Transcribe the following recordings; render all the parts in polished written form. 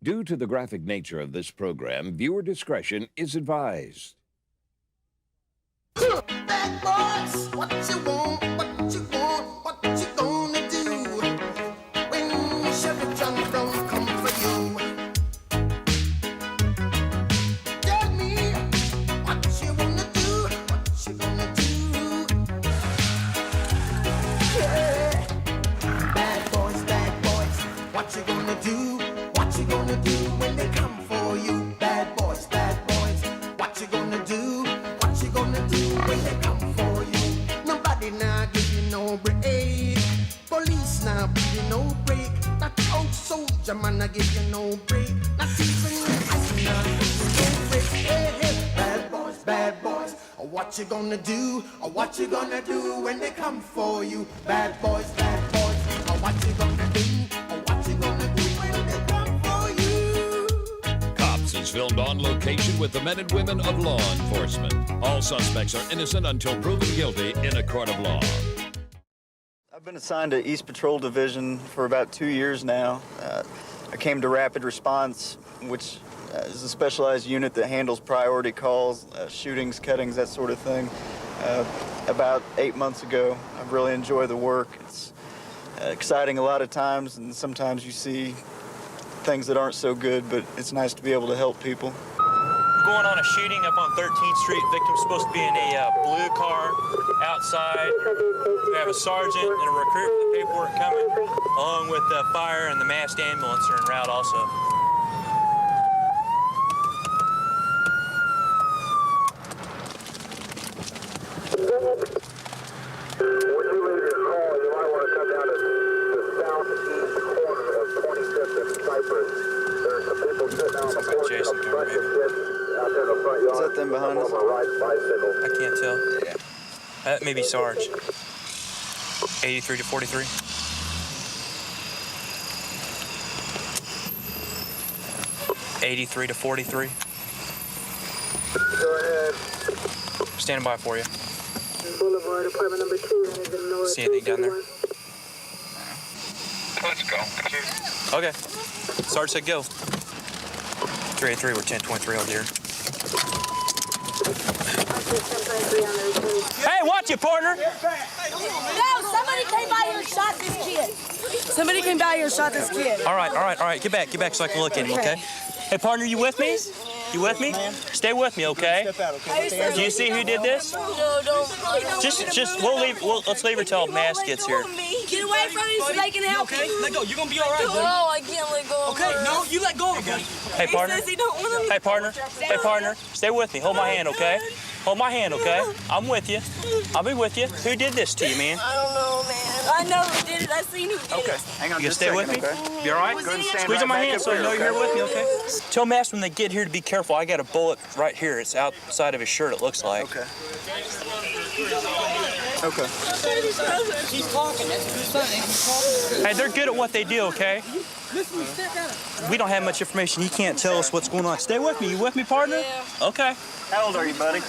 Due to the graphic nature of this program, viewer discretion is advised. Bad boys, what you want, what you want, what you gonna do when Chevy John don't come for you? Tell me what you wanna do, what you gonna do. Yeah. Bad boys, what you gonna do? What you gonna do when they come for you? Bad boys, what you gonna do? What you gonna do when they come for you? Nobody now give you no break. Police now give you no break. That old soldier man now give you no break. Not even ice now give you no break. Hey, hey, bad boys, what you gonna do? What you gonna do when they come for you? Bad boys, what you gonna do? What you gonna do when they come for you? Cops is filmed on location with the men and women of law enforcement. All suspects are innocent until proven guilty in a court of law. I've been assigned to East Patrol Division for about 2 years now. I came to Rapid Response, which is a specialized unit that handles priority calls, shootings, cuttings, that sort of thing. About 8 months ago, I really enjoy the work. It's exciting a lot of times, and sometimes you see things that aren't so good, but it's nice to be able to help people. Going on a shooting up on 13th Street. Victim's supposed to be in a blue car outside. We have a sergeant and a recruit for the paperwork coming, along with the fire and the massed ambulance are en route also. Jason coming, maybe. Is that them behind us? I can't tell. Yeah. That may be Sarge. 83 to 43. '83 to 43. Go ahead. Standing by for you. Boulevard, apartment number 2. See anything down there? Let's go. Okay. Sarge said go. 383, we're 1023 on deer. Hey, watch it, partner! No, somebody came by here and shot this kid. Somebody came by here and shot this kid. All right. Get back so I can look at him, okay? Hey, partner, you with me? You with me? Stay with me, okay? Do you see who did this? No, don't. Let's leave her till Mass gets here. Get away from me so they can help Okay, you. let go. You're gonna be all right, buddy. No, I can't let go of Okay, her. no, you let go of her, buddy. Hey, partner. He says he don't want him. Hey, partner. Stay with me. Hold my hand, okay? Hold my hand, okay? I'm with you. I'll be with you. Who did this to you, man? I don't know, man. I know who did it. I seen who did it. Okay, hang on. You gonna just stay a with me? second, okay? You all right? Go ahead and stand Squeeze right on my back hand up so I there, know you're okay? here with me, okay? Tell Mass when they get here to be careful. I got a bullet right here. It's outside of his shirt, it looks like. Okay. Okay. He's talking. That's what he's talking. Hey, they're good at what they do, okay? We don't have much information. He can't tell us what's going on. Stay with me. You with me, partner? Yeah. Okay. How old are you, buddy?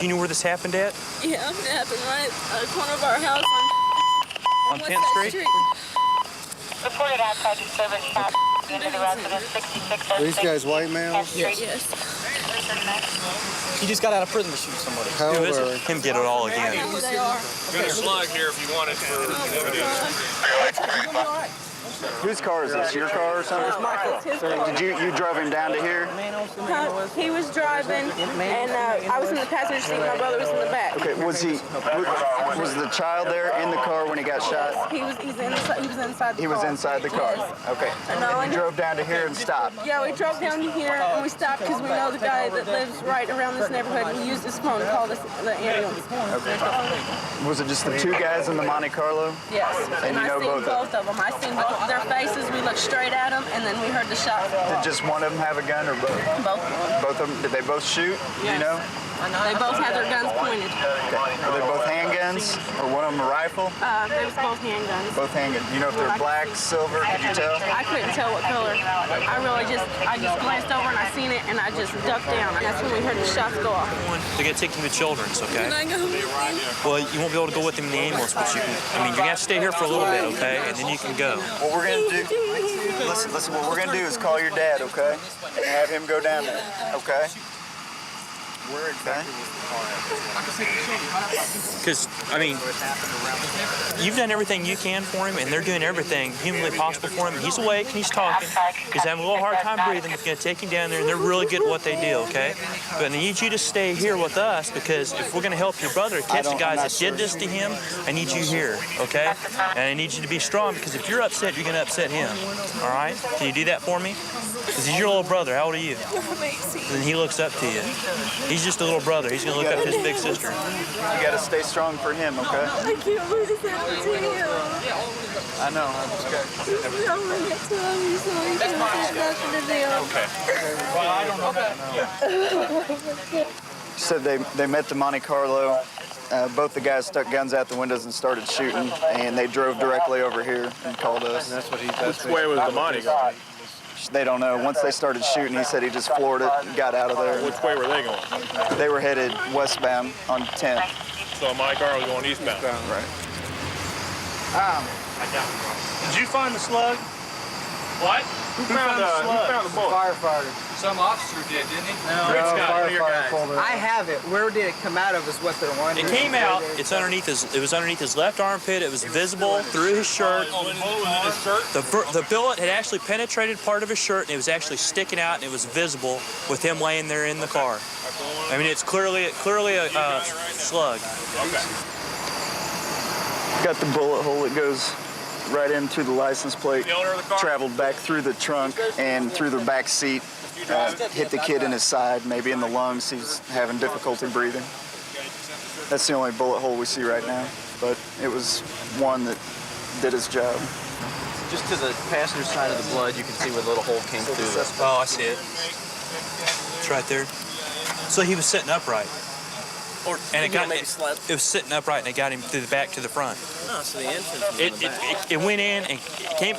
You know where this happened at? Yeah, it happened right at the corner of our house On 10th Street? Reported outside disturbance shot into the residence 66. Are these guys white males? Yes. He just got out of prison to shoot somebody. How Who old is are it? Him get it all again. Who they are. Got a slug here if you want it for evidence. Whose car is this? Your car or something? It's my car. Did you drove him down to here? He was driving, and I was in the passenger seat. My brother was in the back. Okay, was the child there in the car when he got shot? He was inside. He was inside the He car. was inside the car. Yes. Okay. And all I You know- drove down to here and stopped. Yeah, we drove down to here and we stopped because we know the guy that lives right around this neighborhood. He used his phone to call the ambulance. Was it just the two guys in the Monte Carlo? Yes, and you I know seen both both of them. I seen both of their faces. We looked straight at them, and then we heard the shot. Did just one of them have a gun or both? Both of them. Both of them? Did they both shoot? Do you Yes. know? They both had their guns pointed. Okay. Were they both handguns or one of them a rifle? They was both handguns. Both handguns. You know if they're black, silver? Could you tell? I couldn't tell what color. I just glanced over and I seen it, and I just ducked down. And that's when we heard the shots go off. They're gonna take you to Children's, okay? Can I go with you? Well, you won't be able to go with them in the ambulance, but you can. I mean, you're gonna have to stay here for a little bit, okay? And then you can go. What we're gonna do? Listen, what we're gonna do is call your dad, okay? And have him go down there, okay? Where exactly was the car at? Because, I mean, you've done everything you can for him, and they're doing everything humanly possible for him. He's awake and he's talking. He's having a little hard time breathing. It's going to take him down there, and they're really good at what they do, okay? But I need you to stay here with us, because if we're going to help your brother catch the guys that did this to him, I need you here, okay? And I need you to be strong, because if you're upset, you're going to upset him, all right? Can you do that for me? Because he's your little brother. How old are you? And he looks up to you. He's just a little brother. He's going to look up to his big sister. You got to stay strong for him, okay? I can't believe this happened to him. I know. Okay. He's so many times, so he didn't have nothing to do. Okay. Well, I don't know. You said they met the Monte Carlo. Both the guys stuck guns out the windows and started shooting, and they drove directly over here and called us. That's what he does. Which way was the money going? They don't know. Once they started shooting, he said he just floored it and got out of there. Which way were they going? They were headed westbound on 10th. So my car was going eastbound. Right. Did you find the slug? What? Who found the bullet? Firefighter. Some officer did, didn't he? No, Firefighter. I have it. Where did it come out of is what they're wondering. It came out. It's underneath his. It was underneath his left armpit. It was visible through his shirt. The bullet had actually penetrated part of his shirt, and it was actually sticking out, and it was visible with him laying there in the car. I mean, it's clearly a slug. Okay. Got the bullet hole that goes right in through the license plate. The owner of the car? Traveled back through the trunk and through the back seat. Hit the kid in his side, maybe in the lungs. He's having difficulty breathing. That's the only bullet hole we see right now, but it was one that did his job. Just to the passenger side of the blood, you can see where the little hole came through. Oh, I see it. It's right there. So he was sitting upright. And it was sitting upright, and it got him through the back to the front. Oh, so the entrance It went in and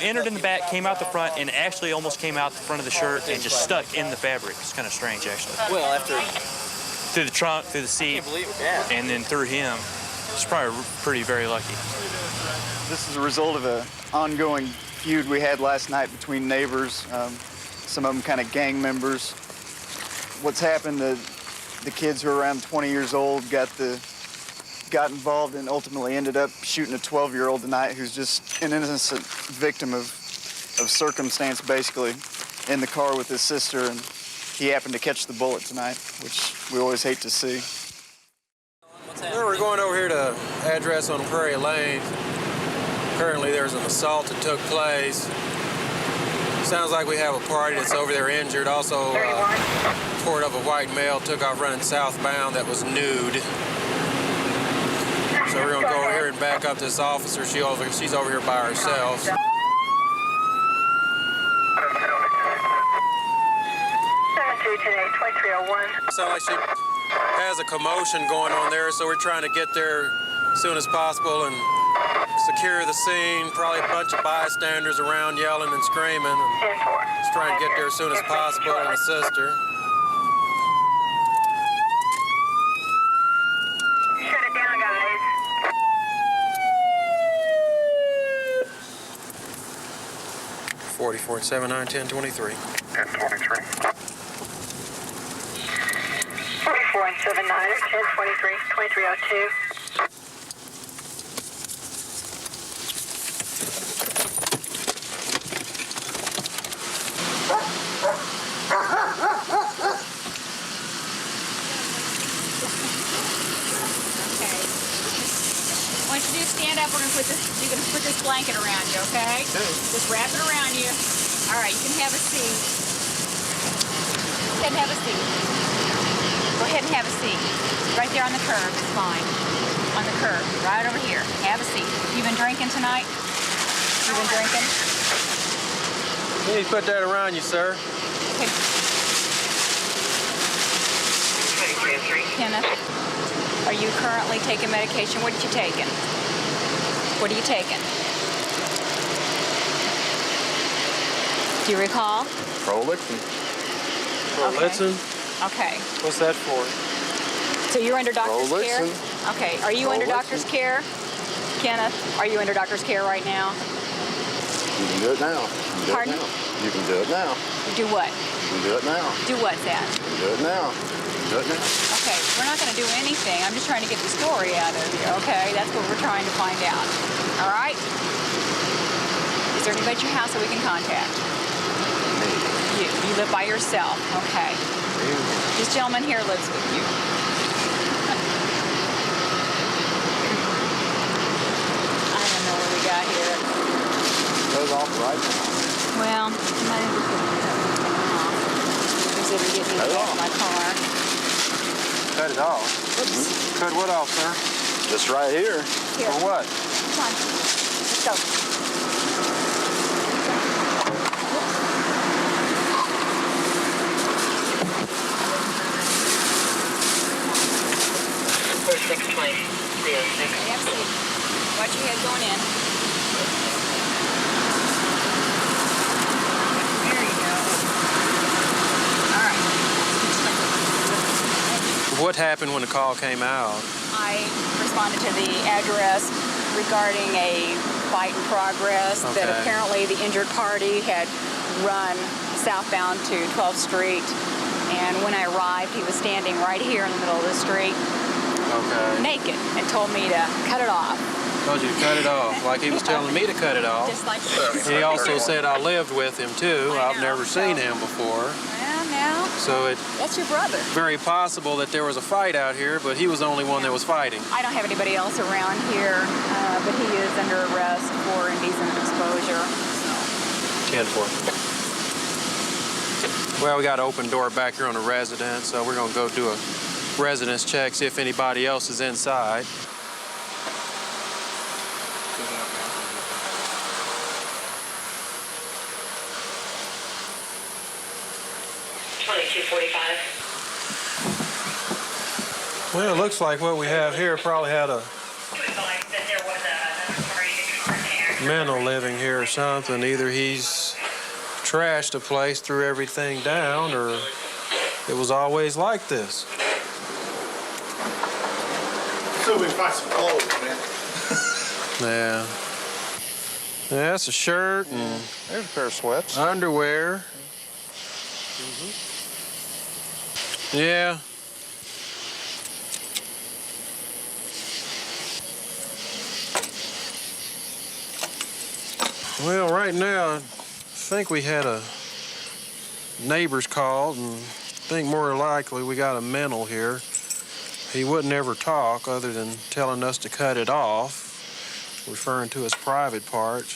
entered in the back, came out the front, and actually almost came out the front of the shirt and just stuck in the fabric. It's kind of strange, actually. Well, after through the trunk, through the seat, and then through him. It's probably very lucky. This is a result of an ongoing feud we had last night between neighbors. Some of them kind of gang members. What's happened? The kids who are around 20 years old got involved and ultimately ended up shooting a 12-year-old tonight who's just an innocent victim of circumstance, basically, in the car with his sister, and he happened to catch the bullet tonight, which we always hate to see. We're going over here to address on Prairie Lane. Currently there's an assault that took place. Sounds like we have a party that's over there injured. Also, report of a white male took off running southbound that was nude. So we're gonna go over here and back up this officer. She's over here by herself. Sounds like she has a commotion going on there, so we're trying to get there as soon as possible and secure the scene. Probably a bunch of bystanders around yelling and screaming. And just trying to get there as soon as possible and assist her. Shut it down, guys. .44 79 10 23. 10 23. 44 and 79 or 10 23 2302. I want you to stand up. You're gonna put this blanket around you, okay? Just wrap it around you. All right, you can have a seat. Go ahead and have a seat. Go ahead and have a seat. Right there on the curb, it's fine. On the curb, right over here. Have a seat. You been drinking tonight? You been drinking? You need to put that around you, sir. Okay. Kenneth, are you currently taking medication? What are you taking? What are you taking? Do you recall? Prolixin. Prolixin? Okay. What's that for? So you're under doctor's care? Prolixin. Okay. Are you under doctor's care? Kenneth, are you under doctor's care right now? You can do it now. You can do Pardon? it now. You can do it now. Do what? You can do it now. Do what, Thad? You can do it now. You can do it now. Okay, we're not going to do anything. I'm just trying to get the story out of you, okay? That's what we're trying to find out. All right? Is there anybody at your house that we can contact? You. You live by yourself. Okay. This gentleman here lives with you. I don't know what we got here. Goes off right now. Well, I'm not interested in that. Consider getting me out of my car. Cut it off. Oops. Cut what off, sir? Just right here. Here. For what? Come on. Let's go. Watch your head going in. There you go. All right. What happened when the call came out? I responded to the address regarding a fight in progress that Okay. apparently the injured party had run southbound to 12th Street. And when I arrived, he was standing right here in the middle of the street, Okay. naked, and told me to cut it off. Told you to cut it off, like he was telling me to cut it off. Just like this. He also said I lived with him too. I I've know, never seen him before. Well, now, So it's that's your brother. very possible that there was a fight out here, but he was the only one that was fighting. I don't have anybody else around here, but he is under arrest for indecent exposure. 10-4. Well, we got an open door back here on the residence, so we're gonna go do a residence check, see if anybody else is inside. Well, it looks like what we have here probably had a mental living here or something. Either he's trashed the place, threw everything down, or it was always like this. So we find some clothes, man. Yeah. Yeah, that's a shirt and There's a pair of sweats. underwear. Yeah. Well, right now, I think we had a neighbor's called, and I think more likely we got a mental here. He wouldn't ever talk other than telling us to cut it off, referring to his private parts,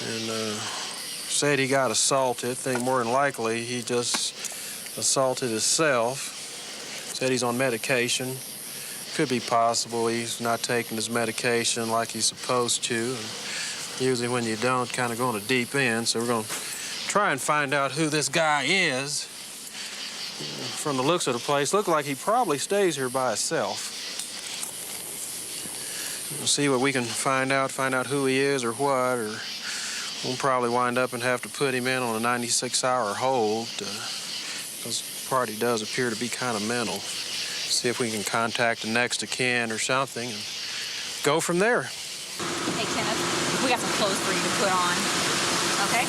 and said he got assaulted. I think more than likely he just assaulted himself. Said he's on medication. Could be possible he's not taking his medication like he's supposed to. And usually when you don't, kind of go on a deep end. So we're going to try and find out who this guy is. From the looks of the place, look like he probably stays here by himself. We'll see what we can find out who he is or what, or we'll probably wind up and have to put him in on a 96-hour hold, because the party does appear to be kind of mental. See if we can contact the next of kin or something and go from there. Hey, Kenneth, we got some clothes for you to put on, okay?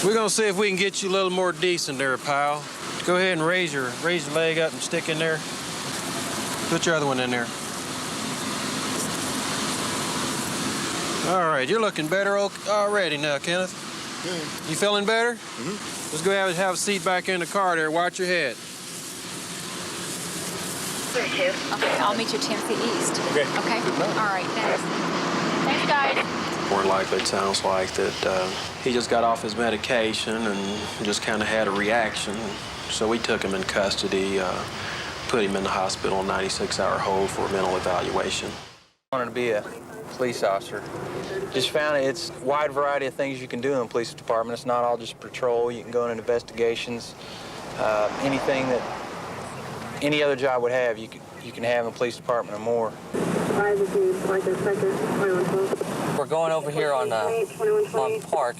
We're gonna see if we can get you a little more decent there, pal. Go ahead and raise your leg up and stick in there. Put your other one in there. All right, you're looking better already now, Kenneth. You feeling better? Mm-hmm. Let's go have a seat back in the car there. Watch your head. 32. Okay, I'll meet you at Timothy East. Okay. Okay? All right, thanks. Thanks, guys. More likely, it sounds like that he just got off his medication and just kind of had a reaction. So we took him in custody, put him in the hospital on 96-hour hold for a mental evaluation. I wanted to be a police officer. Just found it's a wide variety of things you can do in the police department. It's not all just patrol. You can go into investigations. Anything that any other job would have, you can have in the police department and more. We're going over here on Park,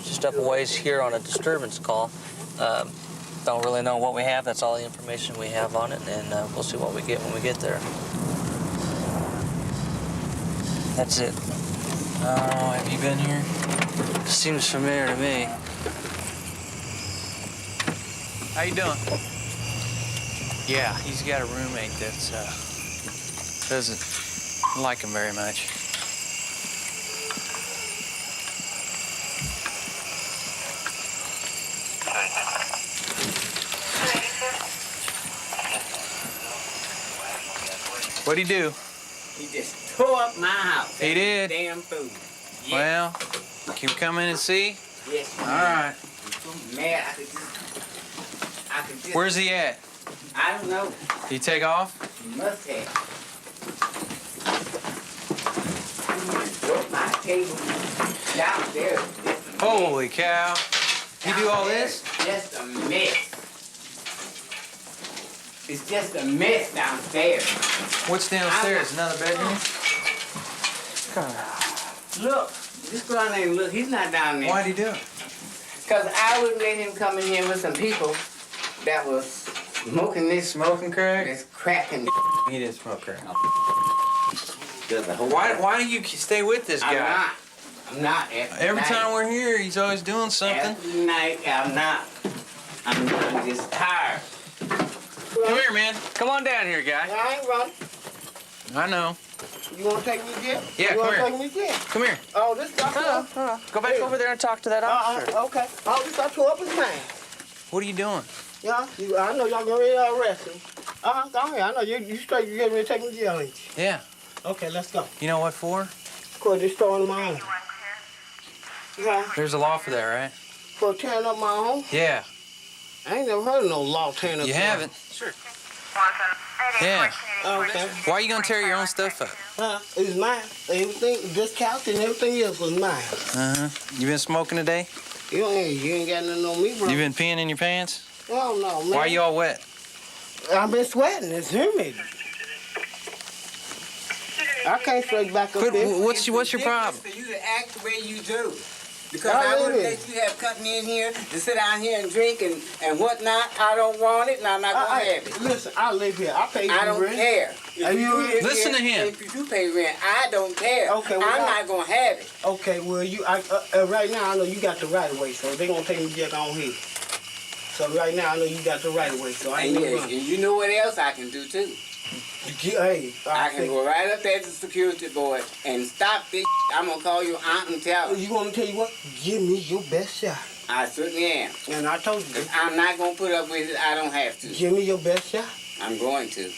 just up a ways here on a disturbance call. Don't really know what we have. That's all the information we have on it, and we'll see what we get when we get there. That's it. Oh, have you been here? Seems familiar to me. How you doing? Yeah, he's got a roommate that's doesn't like him very much. What'd he do? He just tore up my house. He did? Damn food. Yes. Well, can you come in and see? Yes. All right. I'm so mad. I could just. Where's he at? I don't know. Did he take off? He must have. He broke my table downstairs. Holy cow. You do all this? It's just a mess. It's just a mess downstairs. What's downstairs? Another bedroom? Look, just go down there and look. He's not down there. Why'd he do it? Because I wouldn't let him come in here with some people that was smoking this. Smoking crack? This cracking. He didn't smoke crack. Why do you stay with this guy? I'm not. Every time we're here, he's always doing something. Every night, I'm not. I'm just tired. Come here, man. Come on down here, guy. I ain't running. I know. You want to take me again? Yeah, you come here. Take me again? Come here. Oh, this doctor. Go back over there and talk to that officer. Okay. Oh, this doctor up his man. What are you doing? Yeah, I know y'all getting ready to arrest him. Go ahead. I know you straight. You getting ready to take me to jail, ain't you? Yeah. Okay, let's go. You know what for? For destroying my home. Yeah. There's a law for that, right? For tearing up my home? Yeah. I ain't never heard of no law tearing up. You haven't? Sure. Yeah. Okay. Why are you gonna tear your own stuff up? It was mine. Everything, this couch and everything else was mine. Uh-huh. You been smoking today? You ain't got nothing on me, bro. You been peeing in your pants? Oh, no, man. Why you all wet? I've been sweating. It's humid. I can't straight back up there. What's your problem? For you to act the way you do. Because I wouldn't let you have company in here to sit down here and drink and whatnot. I don't want it, and I'm not going to have it. Listen, I live here. I pay you rent. I don't care. Listen to him. If you do pay rent, I don't care. Okay, well, I'm not going to have it. Okay, well, right now, I know you got the right of way, so they're going to take me back on here. So right now, I know you got the right of way, so I ain't gonna run. And you know what else I can do, too? Hey, I can go right up there to the security board and stop this. I'm gonna call your aunt and tell her. You want me to tell you what? Give me your best shot. I certainly am. And I told you. I'm not gonna put up with it. I don't have to. Give me your best shot. I'm going to.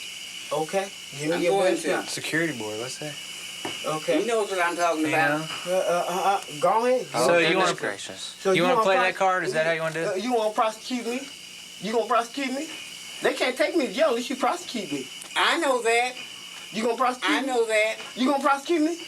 Okay. Give me your best shot. Security board. What's that? Okay. He knows what I'm talking about. Go ahead. So you want to? So you want to play that card? Is that how you want to do it? You want to prosecute me? You gonna prosecute me? They can't take me to jail unless you prosecute me. I know that. You gonna prosecute me? I know that. You gonna prosecute me?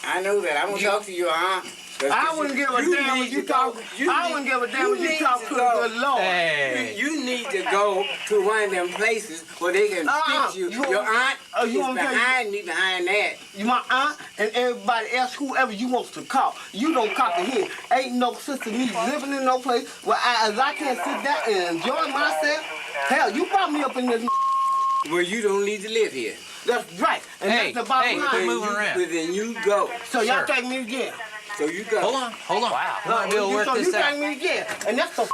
I know that. I'm gonna talk to your aunt. I wouldn't give a damn when you talk. I wouldn't give a damn when you talk to the Lord. Hey. You need to go to one of them places where they can fix you. Your aunt is behind me behind that. My aunt and everybody else, whoever you want to call. You don't call to him. Ain't no sister me living in no place where I can't sit down and enjoy myself. Hell, you brought me up in this where you don't need to live here. That's right. And hey, that's the bottom line. Quit moving around. Then you go. So y'all take me again. So you go. Hold on. Wow. We'll work this out. So you take me again. And that's the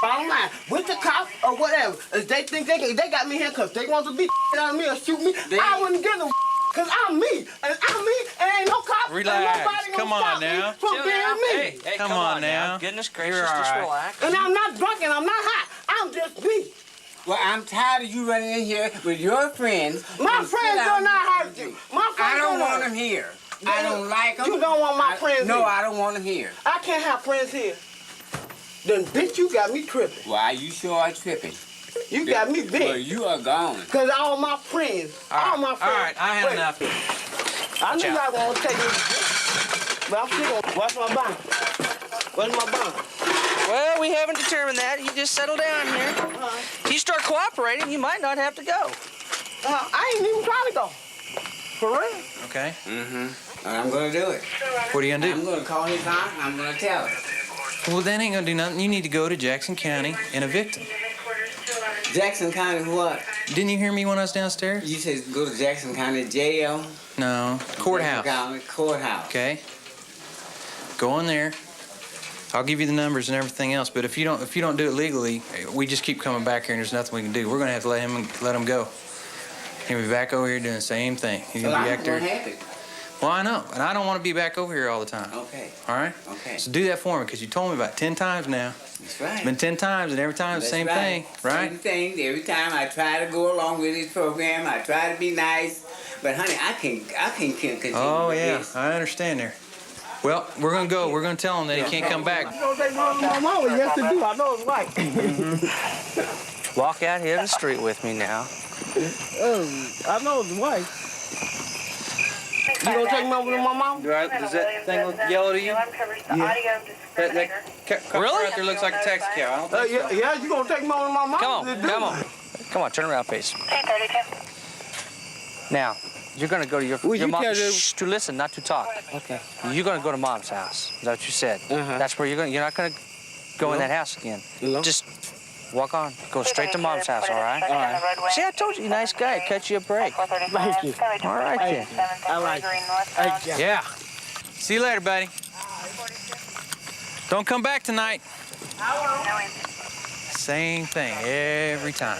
bottom line. With the cops or whatever. If they think they got me here because they want to beat out of me or shoot me, I wouldn't give them because I'm me. And I'm me. And ain't no cop. Relax. Come on now. From being me. Hey, come on now. Goodness gracious, just relax. And I'm not drunk and I'm not high. I'm just me. Well, I'm tired of you running in here with your friends. My friends do not hurt you. My friends I don't want them here. I don't like them. You don't want my friends here? No, I don't want them here. I can't have friends here. Then, bitch, you got me tripping. Why, you sure are tripping. You got me big. Well, you are gone. Because all my friends, all my friends. All right, I had enough. I knew y'all going to take me. But I'm still going to watch my bond. Where's my bond? Well, we haven't determined that. You just settle down here. If you start cooperating, you might not have to go. I ain't even trying to go. For real. Okay. Mm-hmm. I'm going to do it. What are you going to do? I'm going to call his aunt and I'm going to tell her. Well, that ain't going to do nothing. You need to go to Jackson County and evict him. Jackson County what? Didn't you hear me when I was downstairs? You said go to Jackson County Jail? No, courthouse. Jackson County Courthouse. Okay. Go in there. I'll give you the numbers and everything else, but if you don't do it legally, we just keep coming back here and there's nothing we can do. We're gonna have to let him go. He'll be back over here doing the same thing. He's gonna be back there. Well, I know, and I don't want to be back over here all the time. Okay. All right? Okay. So do that for me, because you told me about 10 times now. That's right. It's been 10 times, and every time it's the same thing, right? Same thing. Every time I try to go along with this program, I try to be nice, but honey, I can't continue. Oh, yeah, this. I understand there. Well, we're gonna go. We're gonna tell him that he can't come back. You gonna take my mama? Yes, to do. I know it's right. Walk out here to the street with me now. I know it's right. You gonna take me over to my mom? Right? Does that thing look yellow to you? Yeah. That car Really? right there looks like a taxi cab. I don't think so. Yeah, you gonna take me over to my mom? Come on. Come on, turn around, please. Now, you're gonna go to your mom. Shh, to listen, not to talk. Okay. You're gonna go to mom's house. Is that what you said? That's where you're not gonna go in that house again. Just walk on. Go straight to mom's house, all right? All right. See, I told you, nice guy. Cut you a break. Thank you. All right, then. I like it. Yeah. See you later, buddy. Don't come back tonight. Same thing every time.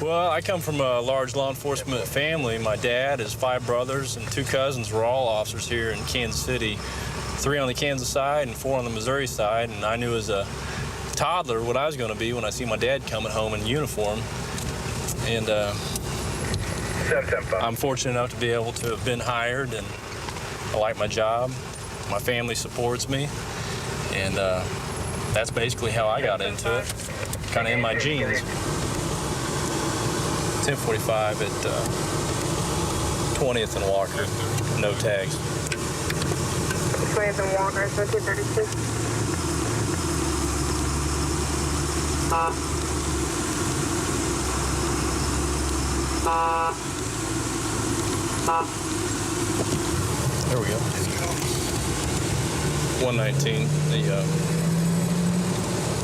Well, I come from a large law enforcement family. My dad, his 5 brothers, and 2 cousins were all officers here in Kansas City. 3 on the Kansas side and 4 on the Missouri side. And I knew as a toddler what I was going to be when I see my dad coming home in uniform. And I'm fortunate enough to be able to have been hired, and I like my job. My family supports me, and that's basically how I got into it, kind of in my genes. 1045 at 20th and Walker, no tags. 20th and Walker, 1336. There we go. 119. The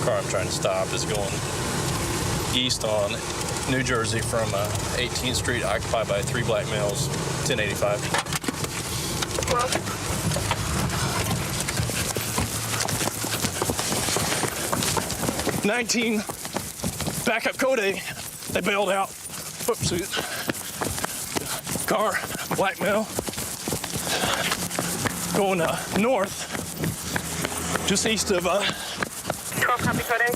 car I'm trying to stop is going east on New Jersey from 18th Street, occupied by 3 black males, 1085. Well, 19 backup Cody. They bailed out. Whoopsie. Car, black male, going north, just east of 12 copy Cody.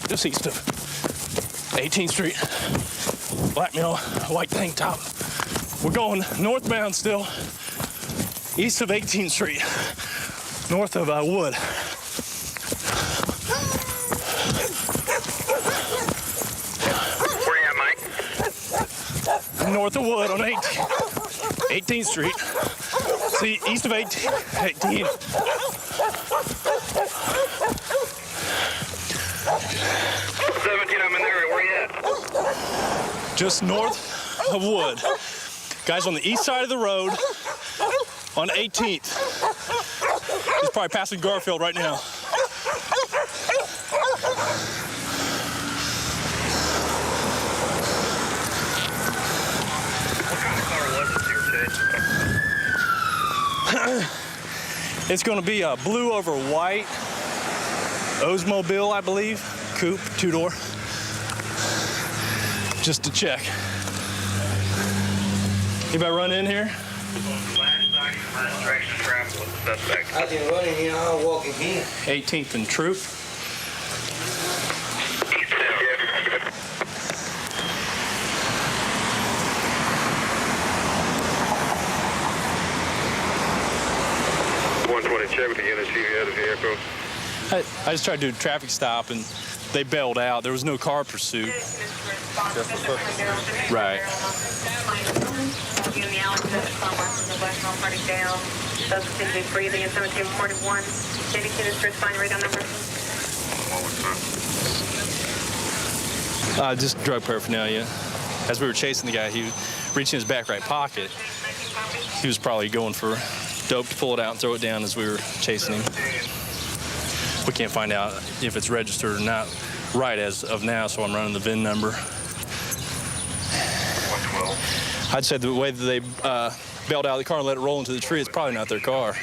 just east of 18th Street. Black male, white tank top. We're going northbound still, east of 18th Street, north of Wood. Where you at, Mike? North of Wood on 18th Street. See, east of 18. 17, I'm in there. Where you at? Just north of Wood. Guys on the east side of the road on 18th. He's probably passing Garfield right now. What kind of car was it you were chasing? It's going to be a blue over white Oldsmobile, I believe. Coupe, 2-door. Just to check. Anybody run in here? Last direction of travel with the suspect. I just run in here, I'll walk in here. 18th and Troop. East down. 120 check with the NSU of the vehicle. I just tried to do a traffic stop and they bailed out. There was no car pursuit. Right. Breathing in 1741. Respond radar number. Just drug paraphernalia. As we were chasing the guy, he was reaching in his back right pocket. He was probably going for dope to pull it out and throw it down as we were chasing him. We can't find out if it's registered or not. right as of now, so I'm running the VIN number. I'd say the way that they bailed out of the car and let it roll into the tree, it's probably not their car.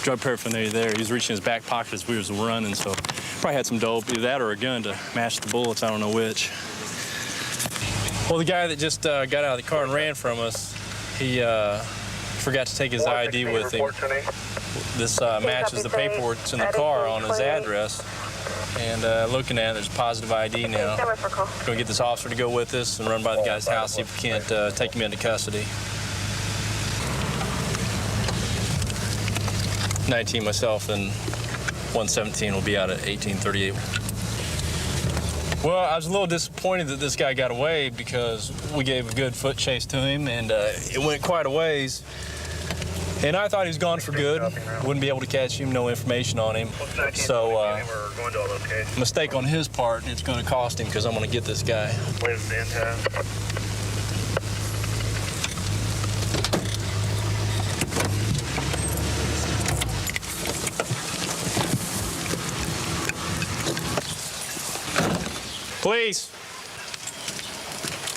Drug paraphernalia there. He was reaching his back pocket as we was running, so probably had some dope, either that or a gun to match the bullets. I don't know which. Well, the guy that just got out of the car and ran from us, he forgot to take his ID with him. This matches the paperwork that's in the car on his address. And looking at it, there's positive ID now. Going to get this officer to go with us and run by the guy's house, see if we can't take him into custody. 19 myself, and 117 will be out at 1838. Well, I was a little disappointed that this guy got away because we gave a good foot chase to him, and it went quite a ways. And I thought he was gone for good. Wouldn't be able to catch him, no information on him. So, mistake on his part, and it's going to cost him because I'm going to get this guy. Police.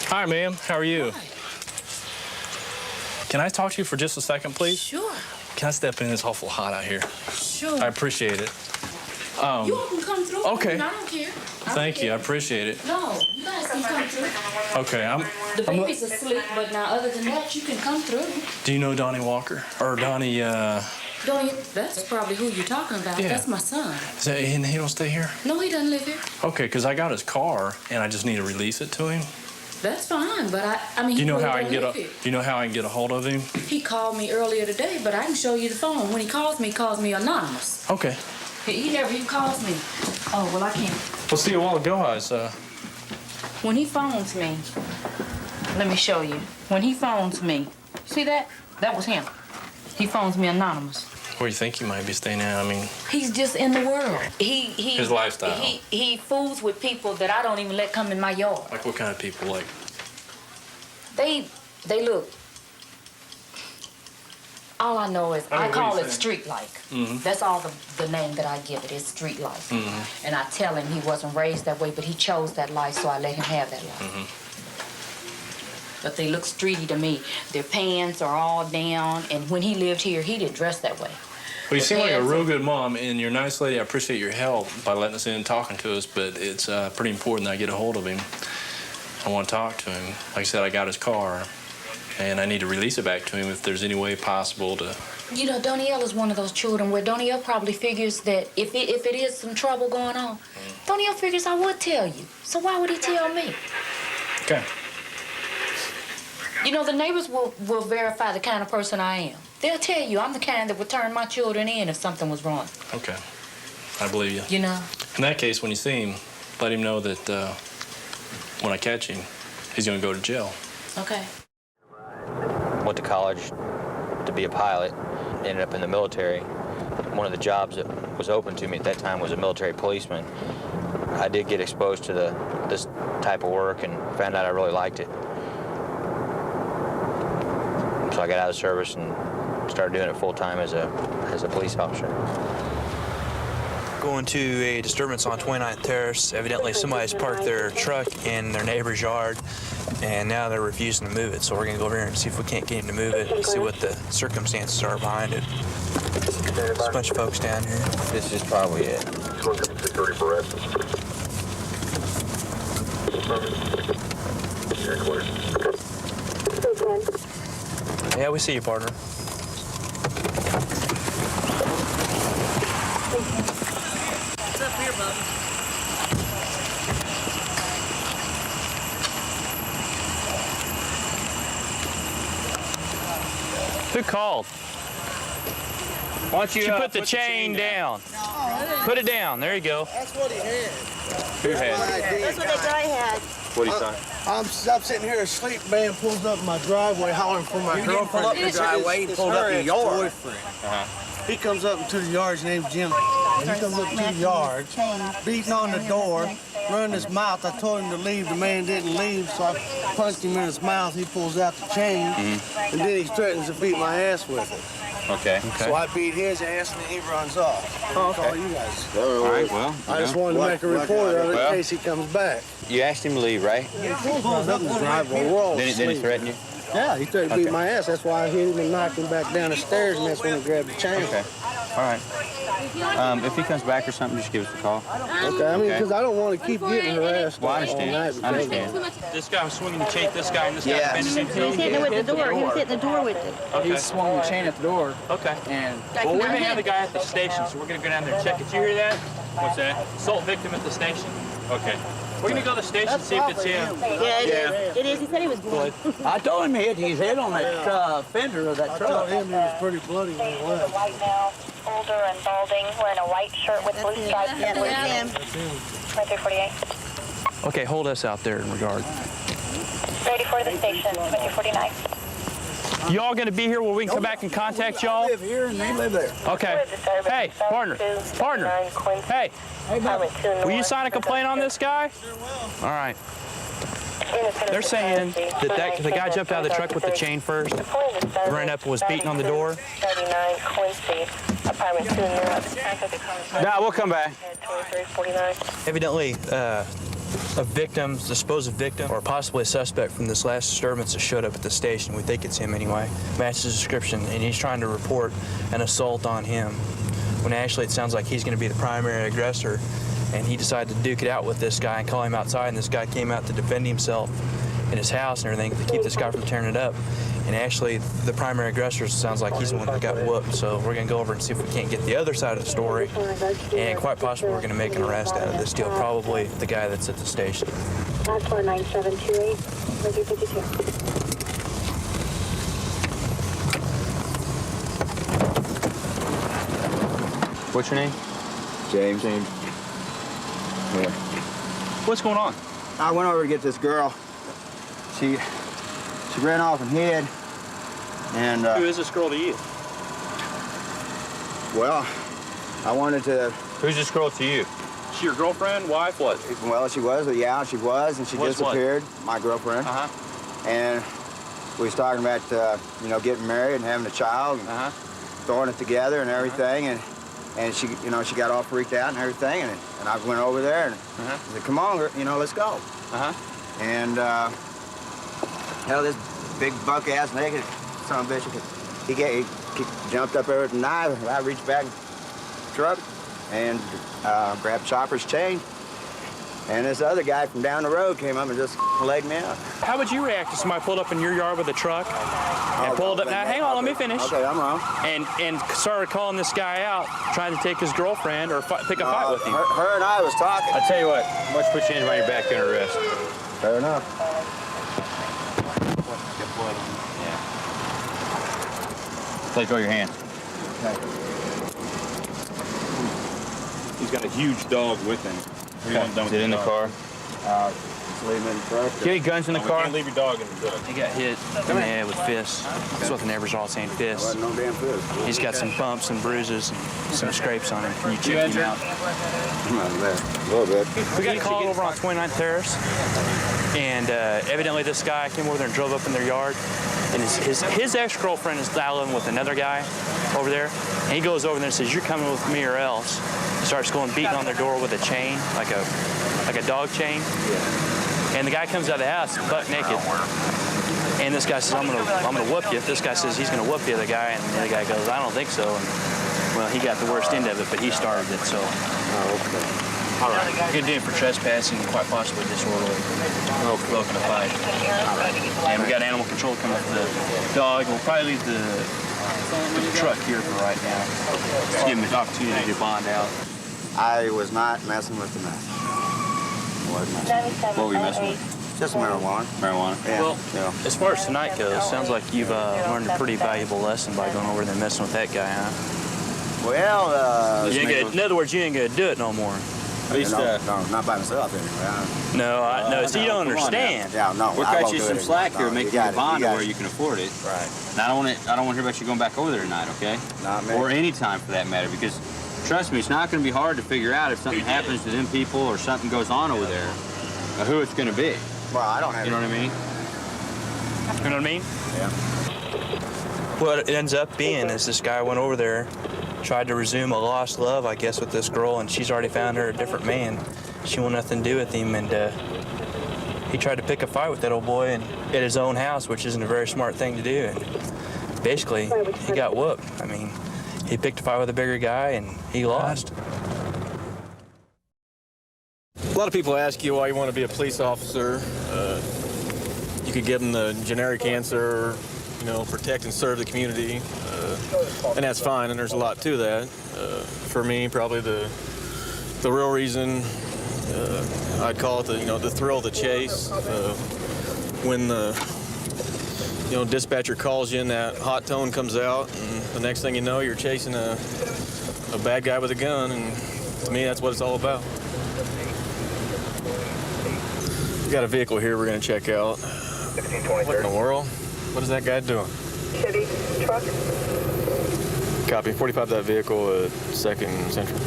Hi, ma'am. How are you? Hi. Can I talk to you for just a second, please? Sure. Can I step in? It's awful hot out here. Sure. I appreciate it. You all can come through. Okay. I don't care. Thank you. I appreciate it. No, you guys can come through. Okay. The baby's asleep, but now other than that, you can come through. Do you know Donnie Walker? Or Donnie, Donnie, that's probably who you're talking about. Yeah. That's my son. And he don't stay here? No, he doesn't live here. Okay, because I got his car, and I just need to release it to him. That's fine, but I mean, Do you know he how I really can don't get live here. Do you know how I can get a hold of him? He called me earlier today, but I can show you the phone. When he calls me anonymous. Okay. He never even calls me. Oh, well, I can't. Well, see, a while ago, I was, When he phones me, let me show you. When he phones me, see that? That was him. He phones me anonymous. Where do you think he might be staying at? I mean... He's just in the world. His lifestyle. He fools with people that I don't even let come in my yard. Like what kind of people? Like... They look. All I know is I call it street-like. Mm-hmm. That's all the name that I give it is street-like. Mm-hmm. And I tell him he wasn't raised that way, but he chose that life, so I let him have that life. Mm-hmm. But they look streety to me. Their pants are all down, and when he lived here, he didn't dress that way. Well, you seem like a real good mom, and you're a nice lady. I appreciate your help by letting us in and talking to us, but it's pretty important that I get a hold of him. I want to talk to him. Like I said, I got his car, and I need to release it back to him if there's any way possible to... You know, Donielle is one of those children where Donielle probably figures that if it is some trouble going on, Donielle figures I would tell you. So why would he tell me? Okay. You know, the neighbors will verify the kind of person I am. They'll tell you I'm the kind that would turn my children in if something was wrong. Okay. I believe you. You know? In that case, when you see him, let him know that when I catch him, he's going to go to jail. Okay. Went to college to be a pilot, ended up in the military. One of the jobs that was open to me at that time was a military policeman. I did get exposed to this type of work and found out I really liked it. So I got out of the service and started doing it full-time as a police officer. Going to a disturbance on 29th Terrace. Evidently somebody's parked their truck in their neighbor's yard, and now they're refusing to move it. So we're gonna go over here and see if we can't get him to move it and see what the circumstances are behind it. There's a bunch of folks down here. This is probably it. Yeah, we see you, partner. What's up here, Bubba? Who called? Why don't you put the chain down? Put it down. There you go. That's what he had. Who had? That's what that guy had. What are you saying? I'm sitting here asleep. Man pulls up in my driveway hollering for my girlfriend. Pull up the driveway. He pulled up your yard. He comes up into the yard. His name's Jim. And he comes up to the yard, beating on the door, running his mouth. I told him to leave. The man didn't leave, so I punched him in his mouth. He pulls out the chain, and then he threatens to beat my ass with it. Okay. So I beat his ass and then he runs off. Oh, okay. All you guys. All right, well. I just wanted to make a report of it in case he comes back. You asked him to leave, right? Then he threatened you? Yeah, he threatened to beat my ass. That's why I hit him and knocked him back down the stairs, and that's when he grabbed the chain. Okay. All right. If he comes back or something, just give us a call. Okay, I mean, because I don't want to keep getting harassed. Well, I understand. I understand. This guy was swinging the chain at this guy, and this guy defended himself. He's hitting it with the door. He was hitting the door with it. Okay. He swung the chain at the door. Okay. And well, we're gonna have the guy at the station, so we're gonna go down there and check it. Did you hear that? What's that? Assault victim at the station. Okay. We're gonna go to the station and see if it's him. Yeah, it is. He said he was blood. I told him he hit his head on that fender of that truck. I told him he was pretty bloody when he left. White male, older and balding, wearing a white shirt with blue stripes and blue jeans. 2348. Okay, hold us out there in regard. Ready for the station, 2249. Y'all gonna be here where we can come back and contact y'all? I live here and they live there. Okay. Hey, partner. Hey. Will you sign a complaint on this guy? All right. They're saying that the guy jumped out of the truck with the chain first, ran up and was beating on the door. 39 Quincy, apartment 2 in Europe. Nah, we'll come back. 2349. Evidently, a victim, supposed victim, or possibly a suspect from this last disturbance that showed up at the station. We think it's him anyway. Matches the description, and he's trying to report an assault on him. When actually it sounds like he's going to be the primary aggressor, and he decided to duke it out with this guy and call him outside, and this guy came out to defend himself in his house and everything to keep this guy from tearing it up. And actually, the primary aggressor sounds like he's the one that got whooped, so we're going to go over and see if we can't get the other side of the story, and quite possibly we're going to make an arrest out of this deal, probably the guy that's at the station. Last 49728, 52. What's your name? James. James. Yeah. What's going on? I went over to get this girl. She ran off and hid. And Who is this girl to you? well, I wanted to. Who's this girl to you? She your girlfriend, wife, what? Well, she was. Yeah, she was, and she What's disappeared. My girlfriend. And we was talking about getting married and having a child, and throwing it together and everything, and she she got all freaked out and everything, and I went over there and I said, "Come on, let's go." And hell, this big buck-ass naked son of a bitch, he jumped up there with a knife. I reached back in the truck and grabbed Chopper's chain. And this other guy from down the road came up and just legged me out. How would you react if somebody pulled up in your yard with a truck and pulled up? Now, hang on, let me finish. Okay, I'm wrong. And started calling this guy out, trying to take his girlfriend or pick a fight with him. Her and I was talking. I tell you what, let's put your hands behind your back and arrest. Fair enough. Let go of your hands. Okay. He's got a huge dog with him. Is it in the car? Just leave him in the truck. Get any guns in the car? Can't leave your dog in the truck. He got hit in the head with fists. That's what the neighbors are all saying, fists. Wasn't no damn fist. He's got some bumps and bruises and some scrapes on him. Can you check him out? A little bit. We got a call over on 29th Terrace, and evidently this guy came over there and drove up in their yard, and his ex-girlfriend is dialing with another guy over there, and he goes over there and says, "You're coming with me or else." He starts going beating on their door with a chain, like a dog chain. And the guy comes out of the house butt naked. And this guy says, I'm gonna whoop you. This guy says he's gonna whoop the other guy, and the other guy goes, I don't think so. And, well, he got the worst end of it, but he started it, so. Oh, okay. All right. We're gonna do it for trespassing and quite possibly disorderly. Provoking a fight. And we got animal control coming up with the dog. We'll probably leave the truck here for right now. Just give him an opportunity to bond out. I was not messing with the meth. What were you messing with? Just marijuana. Marijuana? Yeah. Well, as far as tonight goes, sounds like you've learned a pretty valuable lesson by going over there and messing with that guy, huh? Well, in other words, you ain't gonna do it no more. At least, no, not by myself anyway. No, so you don't understand. Yeah, no. We'll cut you some slack here, make you a bond where you can afford it. Right. And I don't want to hear about you going back over there tonight, okay? Not me. Or any time for that matter, because trust me, it's not going to be hard to figure out if something happens to them people or something goes on over there, who it's going to be. Well, I don't have. You know what I mean? You know what I mean? Yeah. what it ends up being is this guy went over there, tried to resume a lost love, I guess, with this girl, and she's already found her a different man. She wanted nothing to do with him, and he tried to pick a fight with that old boy at his own house, which isn't a very smart thing to do. And basically, he got whooped. I mean, he picked a fight with a bigger guy, and he lost. A lot of people ask you why you want to be a police officer. You could give them the generic answer, you know, protect and serve the community, and that's fine, and there's a lot to that. For me, probably the real reason, I'd call it the thrill of the chase. When the dispatcher calls you and that hot tone comes out, and the next thing you know, you're chasing a bad guy with a gun, and to me, that's what it's all about. We got a vehicle here we're going to check out. What in the world? What is that guy doing? Chevy truck. Copy. 45 that vehicle at 2nd Central.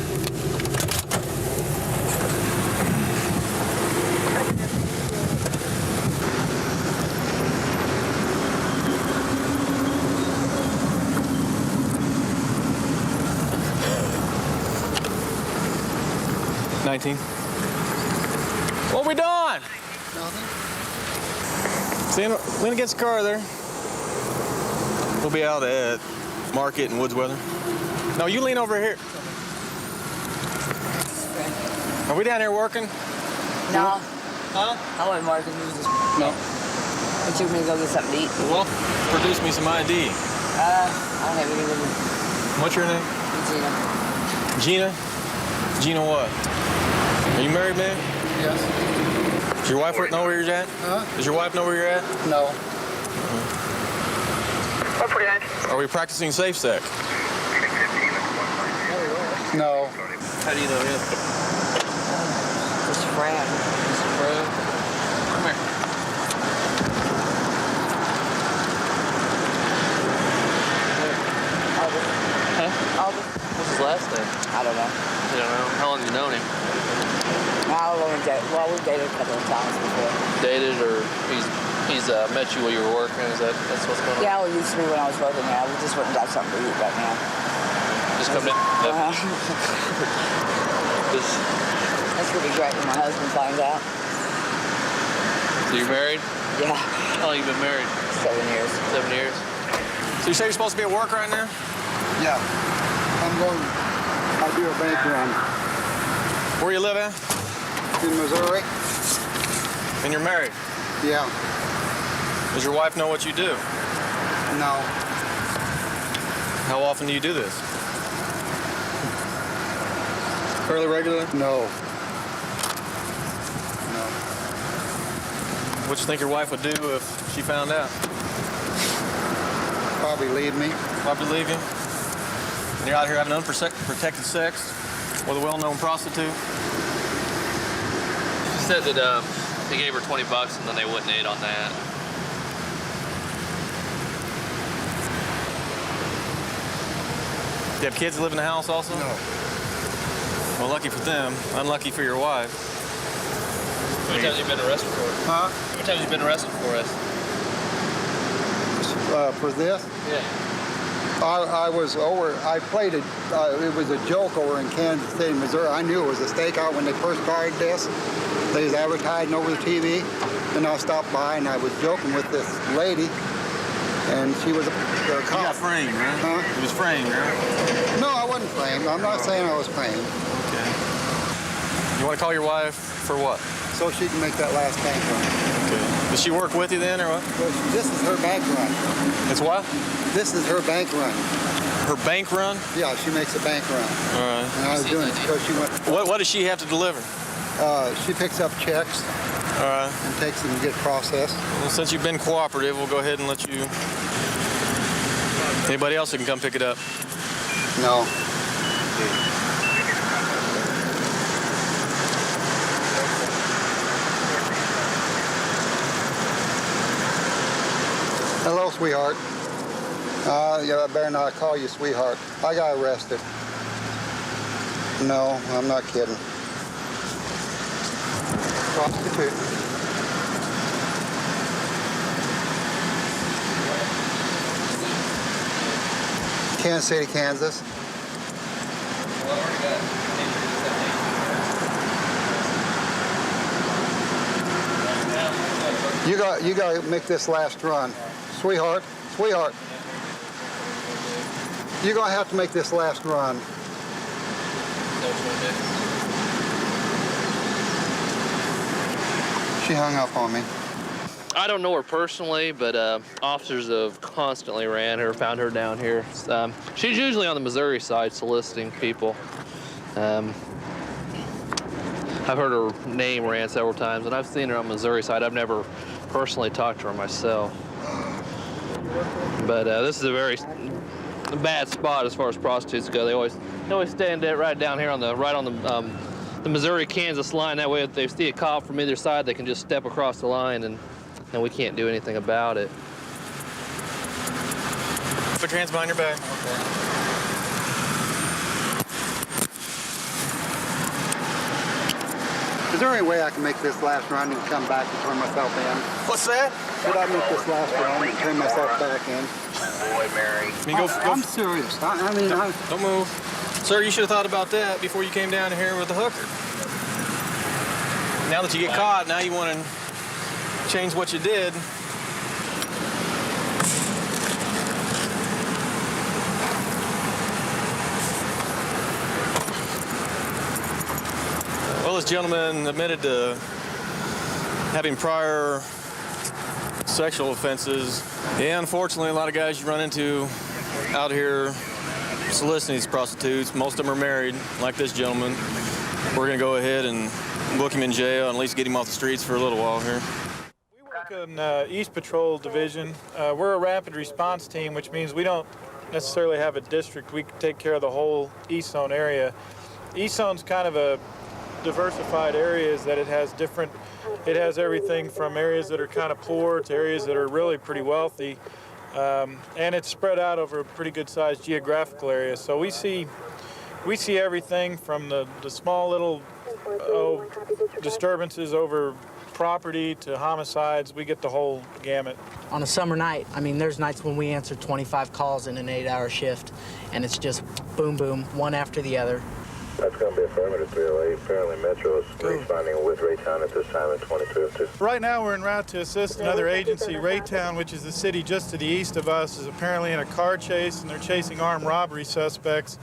What we doing? Nothing. Lean against the car there. We'll be out at Market and Woodsweather. No, you lean over here. Are we down here working? No. Huh? I wasn't working. No. But you want me to go get something to eat? Well, produce me some ID. I don't have anything. What's your name? Gina. Gina? Gina what? Are you married, man? Yes. Does your wife know where you're at? Huh? Does your wife know where you're at? No. Are we practicing safe sex? No. How do you know him? Just a friend. Just a friend? Come here. Huh? What's his last name? I don't know. You don't know? How long have you known him? Well, we've dated a couple of times before. Dated, or he's met you while you were working? That's what's going on? Yeah, we used to be when I was working there. We just went and got something to eat right now. Just coming in? That's gonna be great when my husband finds out. So you're married? Yeah. How long have you been married? 7 years. 7 years? So you say you're supposed to be at work right now? Yeah. I do a bank run. Where you live at? In Missouri. And you're married? Yeah. Does your wife know what you do? No. How often do you do this? Fairly regular? No. No. What do you think your wife would do if she found out? Probably leave me. Probably leave you? And you're out here having unprotected sex with a well-known prostitute? She said that they gave her $20 and then they wouldn't aid on that. Do you have kids that live in the house also? No. Well, lucky for them, unlucky for your wife. How many times have you been arrested for it? Huh? How many times have you been arrested for it? For this? Yeah. I was over, I played it, it was a joke over in Kansas City, Missouri. I knew it was a stakeout when they first started this. They was advertising over the TV, and I stopped by and I was joking with this lady, and she was a cop. You got framed, right? Huh? It was framed, right? No, I wasn't framed. I'm not saying I was framed. Okay. You want to call your wife for what? So she can make that last bank run. Okay. Does she work with you then, or what? Well, this is her bank run. It's what? This is her bank run. Her bank run? Yeah, she makes a bank run. All right. And I was doing it because she went. What does she have to deliver? She picks up checks. All right. And takes them to get processed. Well, since you've been cooperative, we'll go ahead and let you. Anybody else that can come pick it up? No. Hello, sweetheart. Yeah, I better not call you sweetheart. I got arrested. No, I'm not kidding. Prostitute. Kansas City, Kansas. You got to make this last run. Sweetheart, sweetheart. You're going to have to make this last run. She hung up on me. I don't know her personally, but officers have constantly ran her, found her down here. She's usually on the Missouri side soliciting people. I've heard her name ran several times, and I've seen her on the Missouri side. I've never personally talked to her myself. But this is a very bad spot as far as prostitutes go. They always stand right down here on the Missouri-Kansas line. That way, if they see a cop from either side, they can just step across the line, and we can't do anything about it. Put your hands behind your back. Is there any way I can make this last run and come back and turn myself in? What's that? Could I make this last run and turn myself back in? Boy, Mary. I'm serious. Don't move. Sir, you should have thought about that before you came down here with the hooker. Now that you get caught, now you want to change what you did. Well, this gentleman admitted to having prior sexual offenses. Yeah, unfortunately, a lot of guys you run into out here soliciting these prostitutes, most of them are married, like this gentleman. We're going to go ahead and book him in jail and at least get him off the streets for a little while here. We work in East Patrol Division. We're a rapid response team, which means we don't necessarily have a district. We take care of the whole East Zone area. East Zone's kind of a diversified areas that it has everything from areas that are kind of poor to areas that are really pretty wealthy. And it's spread out over a pretty good sized geographical area. So we see everything from the small little disturbances over property to homicides. We get the whole gamut. On a summer night, I mean, there's nights when we answer 25 calls in an 8-hour shift, and it's just boom, boom, one after the other. That's going to be affirmative 308. Apparently Metro is responding with Raytown at this time at 2202. Right now we're en route to assist another agency. Raytown, which is the city just to the east of us, is apparently in a car chase, and they're chasing armed robbery suspects.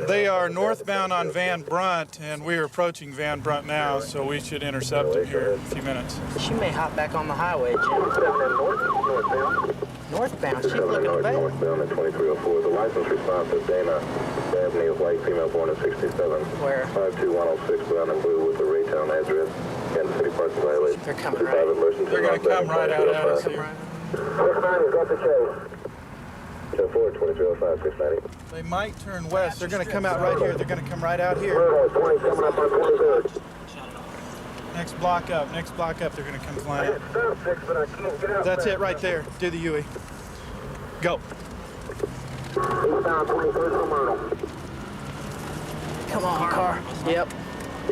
They are northbound on Van Brunt, and we are approaching Van Brunt now, so we should intercept them here in a few minutes. She may hop back on the highway, Jim. Northbound, she's looking bad. Northbound at 2304. The license response is Dana Avenue, white, female, born at 67. Where? 52106, brown and blue with the Raytown address. Kansas City Parks violation. They're coming right. They're going to come right out at us here. 690, got the chase. 10-4, 2305, 690. They might turn west. They're going to come out right here. They're going to come right out here. 20 coming up on 23rd. Next block up, they're going to come flying out. That's it right there. Do the UE. Go. Eastbound 23rd from Myrtle. Come on, car. Yep.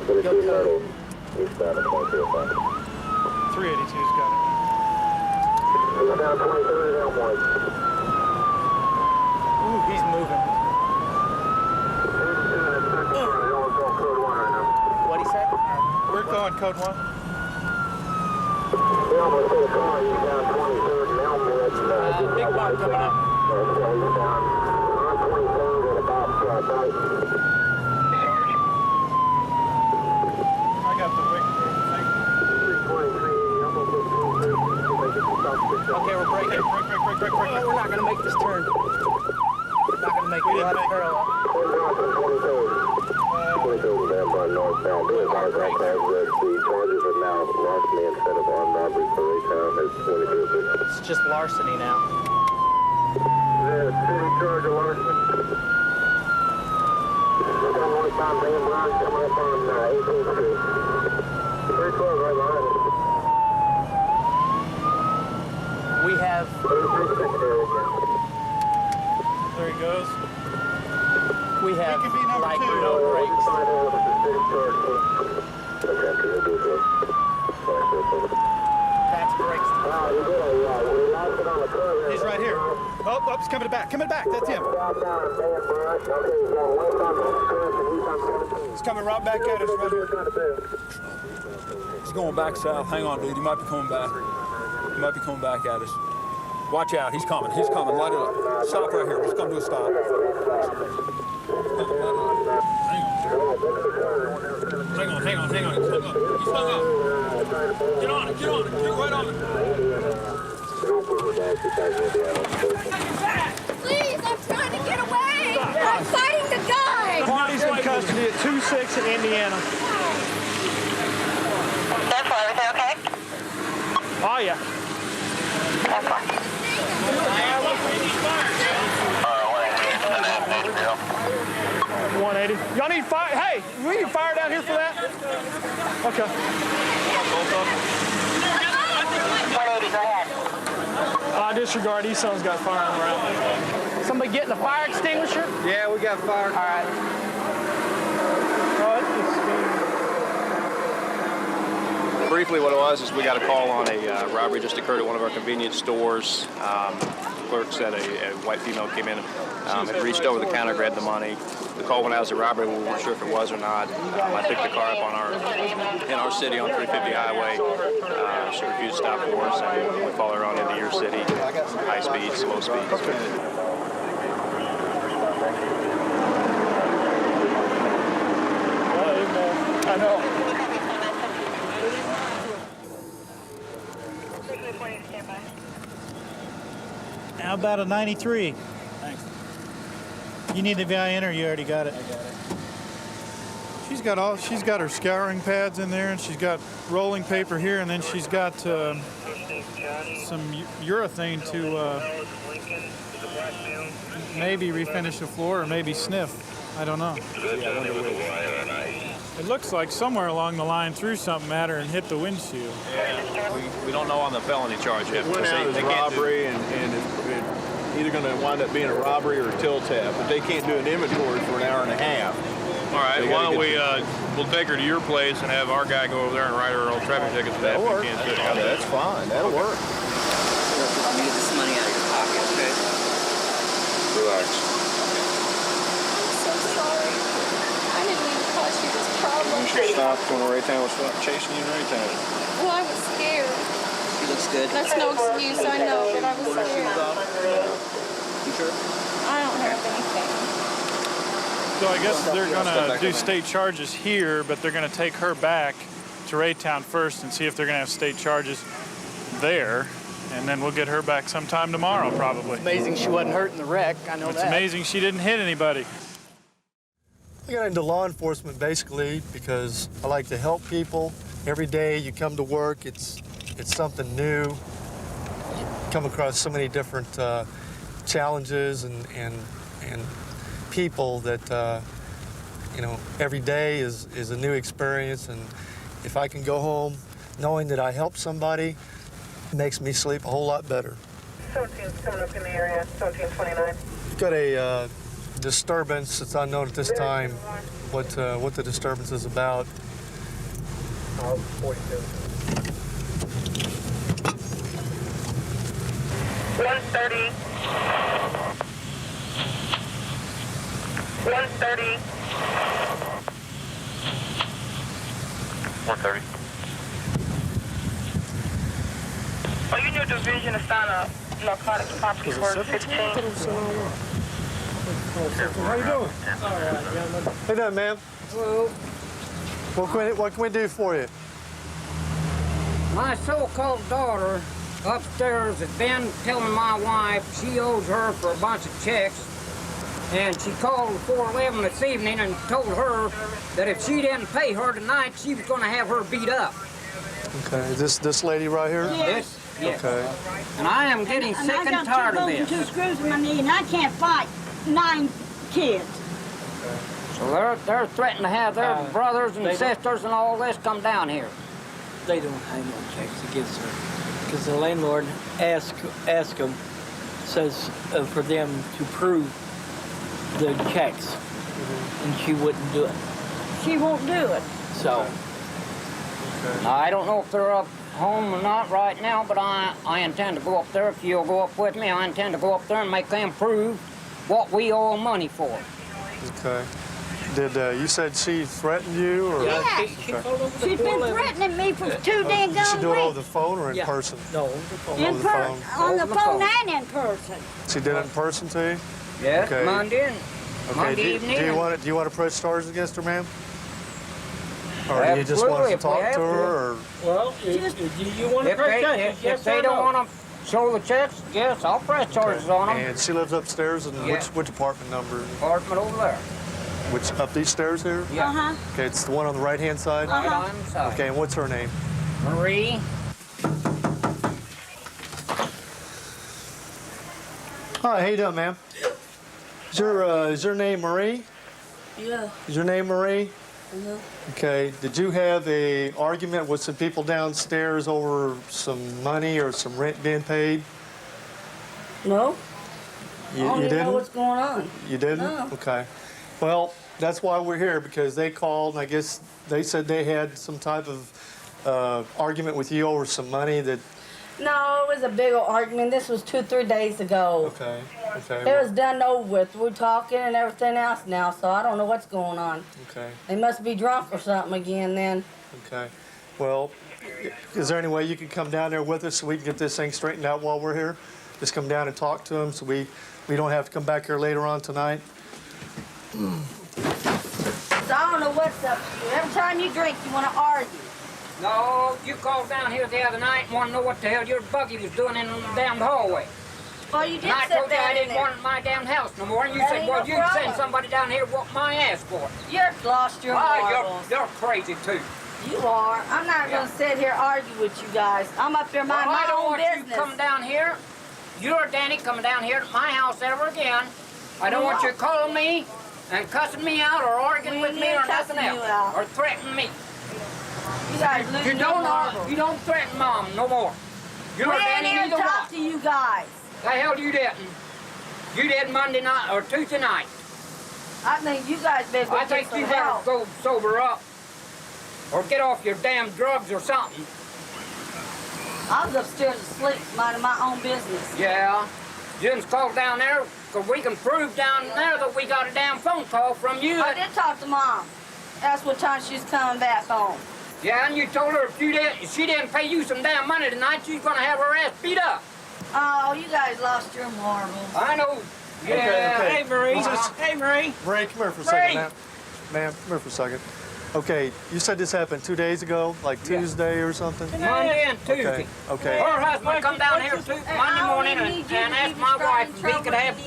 Go to Myrtle. Eastbound at 2305. 382's got it. Eastbound 23rd at Elmwood. Ooh, he's moving. What'd he say? We're going code 1. We almost hit a car eastbound 23rd and Elmwood. Big one coming up. Eastbound on 23rd at about right. I got the wick. 323, almost hit 23rd. Okay, we're breaking. Break. Oh, we're not going to make this turn. We're not going to make it left parallel. 23rd and Van northbound. The charges are now larceny instead of armed robbery for Raytown at 23rd. It's just larceny now. The city charge of larceny. We're going northbound Van Brunt coming up on 18th Street. 312 right behind us. We have... There he goes. We have like no brakes. That's brakes. He's right here. Oh, he's coming back. That's him. He's coming right back at us right here. He's going back south. Hang on, dude. He might be coming back. He might be coming back at us. Watch out. He's coming. Light it up. Stop right here. Just come to a stop. Hang on. He's hung up. Get on it. Get right on it. Please, I'm trying to get away. I'm fighting the guy. Party's in custody at 2-6 in Indiana. That's why, everything okay? Oh, yeah. 180. Y'all need fire? Hey, we need fire down here for that? Okay. 180, go ahead. Disregard. These sons got fire on around. Somebody getting a fire extinguisher? Yeah, we got fire. All right. Oh, it's Briefly, what it was is we got a call on a robbery just occurred at one of our convenience stores. Clerk said a white female came in, had reached over the counter, grabbed the money. The call went out as a robbery. We weren't sure if it was or not. I picked the car up in our city on 350 highway. She refused to stop for us, and we followed her on into your city, high speed, slow speed. I know. How about a 93? Thanks. You need the VIN or you already got it? I got it. She's got her scouring pads in there, and she's got rolling paper here, and then she's got some urethane to maybe refinish the floor or maybe sniff. I don't know. It looks like somewhere along the line threw something at her and hit the windshield. Yeah, we don't know on the felony charge yet. It went out as robbery, and it's either going to wind up being a robbery or a till tap, but they can't do an inventory for an hour and a half. All right, why don't we'll take her to your place and have our guy go over there and write her old traffic tickets for that. That'll work. That's fine. That'll work. Let me get this money out of your pocket, okay? Relax. I'm so sorry. I didn't mean to cause you this problem. You should stop when Raytown was chasing you in Raytown. Well, I was scared. She looks good. That's no excuse, I know, but I was scared. You sure? I don't have anything. So I guess they're going to do state charges here, but they're going to take her back to Raytown first and see if they're going to have state charges there. And then we'll get her back sometime tomorrow, probably. It's amazing she wasn't hurt in the wreck. I know that. It's amazing she didn't hit anybody. I got into law enforcement basically because I like to help people. Every day you come to work, it's something new. You come across so many different challenges and people that every day is a new experience. And if I can go home knowing that I helped somebody, it makes me sleep a whole lot better. 17's coming up in the area, 1729. Got a disturbance. It's unknown at this time what the disturbance is about. 130. 130. 130. Are you new division assigned a narcotics property for 15? How you doing? Hey there, ma'am. Hello. What can we do for you? My so-called daughter upstairs has been telling my wife she owes her for a bunch of checks, and she called 411 this evening and told her that if she didn't pay her tonight, she was going to have her beat up. Okay, is this lady right here? Yes. Yes. Okay. And I am getting sick and tired of this. I got 2 screws in my knee, and I can't fight 9 kids. So they're threatening to have their brothers and sisters and all this come down here. They don't have no checks against her because the landlord asked them, says for them to prove the checks, and she wouldn't do it. She won't do it. So now, I don't know if they're up home or not right now, but I intend to go up there. If you'll go up with me, I intend to go up there and make them prove what we owe them money for. Okay. Did you said she threatened you, or? Yeah, she's been threatening me for 2 dang Did she do it over weeks. the phone or in person? No, over the phone. Over the phone. On the phone and in person. She did it in person to you? Yes, Okay. Monday Okay. evening. Do you want to press charges against her, ma'am? Or do you just want us to talk to her, or? Well, do you want to press charges? If they don't want to show the checks, yes, I'll press charges on them. And she lives upstairs, and Yeah. which apartment number? Apartment over there. Which, up these stairs here? Yeah. Uh-huh. Okay, it's the one on the right-hand side? Right on the side. Okay, and what's her name? Marie. Hi, how you doing, ma'am? Is your name Marie? Yeah. Is your name Marie? Uh-huh. Okay. Did you have a argument with some people downstairs over some money or some rent being paid? No. You, I don't you even didn't? know what's going on. You didn't? No. Okay. Well, that's why we're here, because they called, and I guess they said they had some type of argument with you over some money that... No, it was a big old argument. This was 2-3 days ago. Okay. Okay. It was done over with. We're talking and everything else now, so I don't know what's going on. Okay. They must be drunk or something again then. Okay. Well, is there any way you could come down there with us so we can get this thing straightened out while we're here? Just come down and talk to them so we don't have to come back here later on tonight? So I don't know what's up to you. Every time you drink, you want to argue. No, you called down here the other night and want to know what the hell your buggy was doing in the damn hallway. Well, you did And I sit told you down I in didn't there. want my damn house no more, and you That said, ain't well, no you'd problem. send somebody down here to whoop my ass for it. You're lost your marbles. You're crazy, too. You are. I'm not going to sit here and argue with you guys. I'm up here minding I my don't own want business. you to come down here. You or Danny coming down here to my house ever again. I don't want you calling me and cussing me out or arguing with me or nothing else. Or threatening me. You guys losing your marbles. You don't threaten Mom no more. You We or ain't Danny even neither talk one. to you guys. The hell you didn't. You did Monday night or Tuesday night. I think you guys better go I get think some you better help. go sober up. Or get off your damn drugs or something. I was upstairs asleep, minding my own business. Yeah. Jim's called down there because we can prove down there that we got a damn phone call from you. I did talk to Mom. That's what time she's coming back home. Yeah, and you told her if she didn't pay you some damn money tonight, she's gonna have her ass beat up. Oh, you guys lost your marbles. I know. Yeah. Okay. Hey, Marie. Hey, Marie. Ray, come here for a second, ma'am. Ma'am, come here for a second. Okay, you said this happened 2 days ago, like Tuesday or something? Monday and Tuesday. Okay, okay. Her husband come down here Monday morning and asked my wife if he could have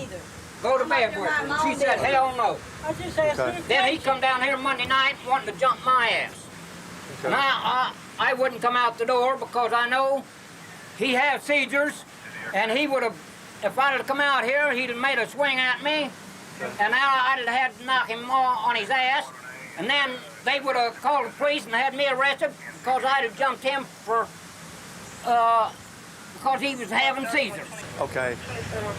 go to bed with her. She said, hell no. I just asked Okay. her. Then he come down here Monday night wanting to jump my ass. Okay. And I wouldn't come out the door because I know he has seizures, and he would have, if I'd have come out here, he'd have made a swing at me, and now I'd have had to knock him on his ass, and then they would have called the police and had me arrested because I'd have jumped him for, because he was having seizures. Okay.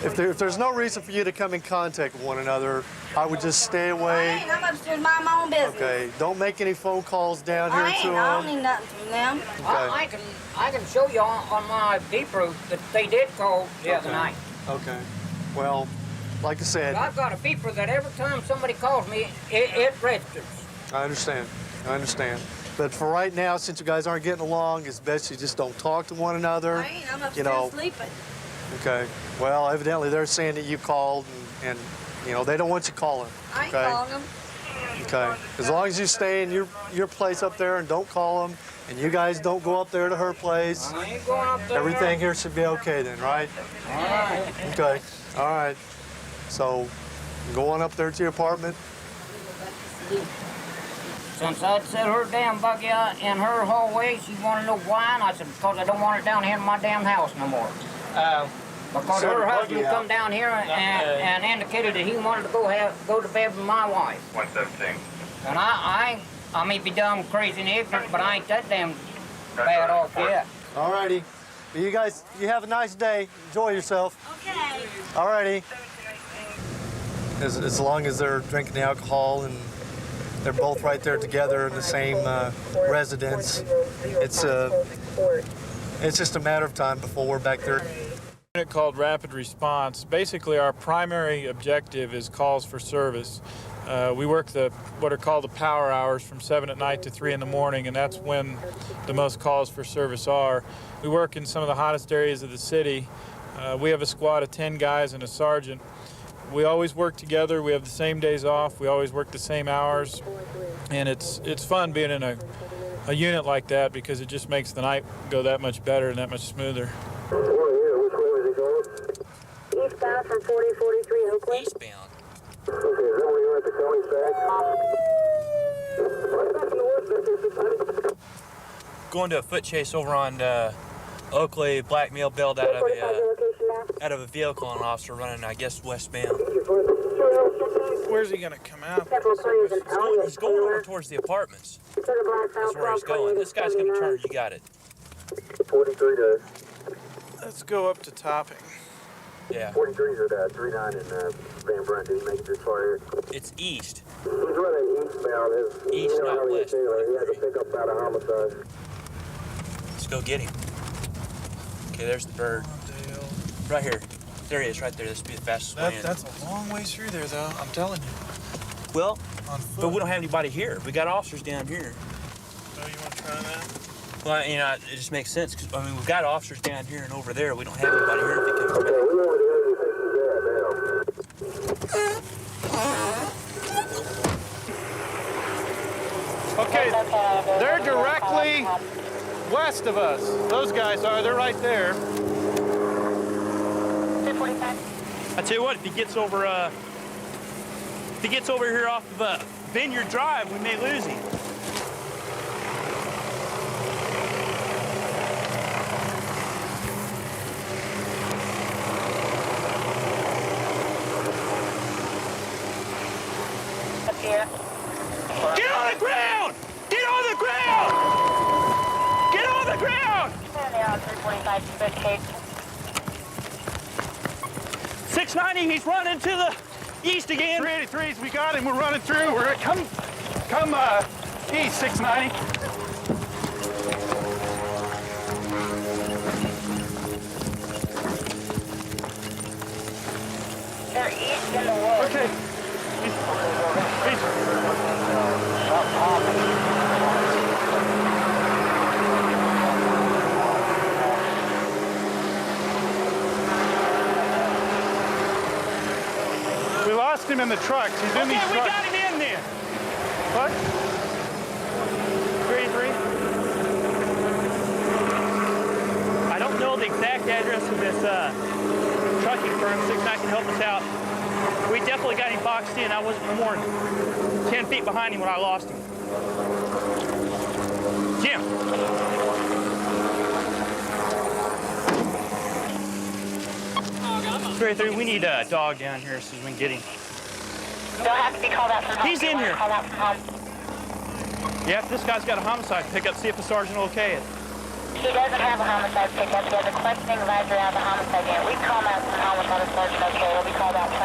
If there's no reason for you to come in contact with one another, I would just stay away. I'm upstairs minding my own business. Okay. Don't make any phone calls down here to them. I don't need nothing from them. I can show you on my beeper that they did call the other night. Okay. Well, like I said, I've got a beeper that every time somebody calls me, it registers. I understand. I understand. But for right now, since you guys aren't getting along, it's best you just don't talk to one another. I ain't. I'm upstairs You know. sleeping. Okay. Well, evidently they're saying that you called, and you know they don't want you calling. I ain't Okay. calling them. Okay. As long as you stay in your place up there and don't call them, and you guys don't go up there to her place, I ain't going up there. everything here should be okay then, right? All right. Okay. All right. So, go on up there to your apartment. Since I'd set her damn buggy out in her hallway, she wanted to know why, and I said, because I don't want it down here in my damn house no more. Because Set her her husband buggy out. come down here and indicated that he wanted to go to bed with my wife. 117. And I may be dumb, crazy, and ignorant, but I ain't that damn bad off yet. All righty. You guys, you have a nice day. Enjoy yourself. Okay. All righty. As long as they're drinking the alcohol and They're both right there together in the same residence. It's just a matter of time before we're back there. Unit called Rapid Response. Basically, our primary objective is calls for service. We work what are called the power hours from 7 at night to 3 in the morning, and that's when the most calls for service are. We work in some of the hottest areas of the city. We have a squad of 10 guys and a sergeant. We always work together. We have the same days off. We always work the same hours, and it's fun being in a unit like that because it just makes the night go that much better and that much smoother. Eastbound from 4043 Oakland. Eastbound. Okay, is that where you're at the county side? Going to a foot chase over on Oakley, black male bailed out of a vehicle and an officer running, I guess, westbound. Where's he gonna come out? He's going over towards the apartments. That's where he's going. This guy's gonna turn. You got it. 43 to... Let's go up to Topping. Yeah. 43 to 39 in Van Brunt. Did he make it this far here? It's east. He's running eastbound. East, not west. He had to pick up about a homicide. Let's go get him. Okay, there's the bird. Right here. There he is, right there. This would be the fastest way in. That's a long ways through there, though. I'm telling you. Well, but we don't have anybody here. We got officers down here. Oh, you want to try that? Well, you know, it just makes sense because I mean, we've got officers down here and over there. We don't have anybody here if it comes back. Okay, they're directly west of us. Those guys are. They're right there. I tell you what, if he gets over here off of Vineyard Drive, we may lose him. Up here. Get on the ground! Get on the ground! Get on the ground! 690, he's running to the east again. 383s, we got him. We're running through. We're come east, 690. They're east in the woods. Okay. We lost him in the trucks. He's in these trucks. Okay, we got him in there. What? 383. I don't know the exact address of this trucking firm. 690 can help us out. We definitely got him boxed in. I wasn't no more than 10 feet behind him when I lost him. Jim. We need a dog down here so we can get him. They'll have to be called out from home. He's in here. Called out from home. Yeah, if this guy's got a homicide pickup, see if the sergeant will okay it. He doesn't have a homicide pickup. He has a questioning advisory out of the homicide unit. We call him out from home without a sergeant okay. He'll be called out from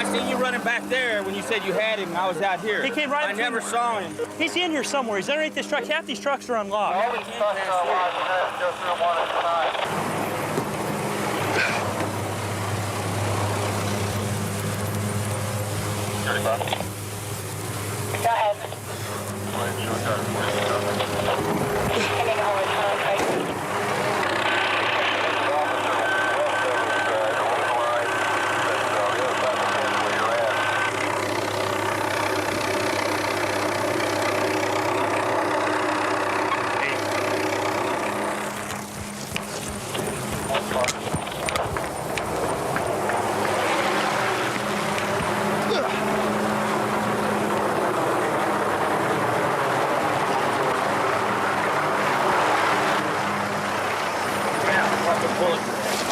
I seen you running back there when you said you had him. I was out here. He came right I never saw him. He's in here somewhere. He's underneath this truck. Half these trucks are unlocked. All these trucks are alive. Just through one at a time. Go ahead.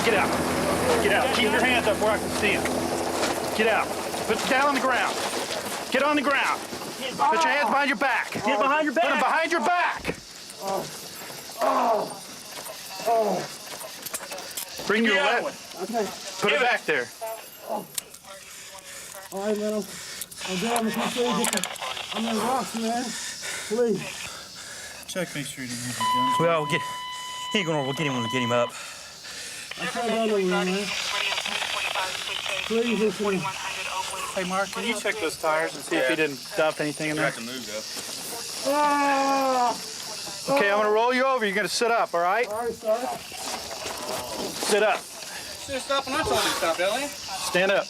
Get out. Get out. Keep your hands up where I can see them. Get out. Put it down on the ground. Get on the ground. Put your hands behind your back. Get behind your back. Put them behind your back. Bring your left. Okay. Put it back there. All right, man. I'll get on the I'm in rocks, man. Please. Check, make sure he didn't have your guns. Well, we'll get him when we get him up. I tried that over there, man. Please, this one. Hey, Mark, can you check those tires and see if he didn't dump anything in there? You have to move, though. Okay, I'm going to roll you over. You're going to sit up, all right? All right, sir. Sit up. Should have stopped when I told you to stop, Elliot. Stand up.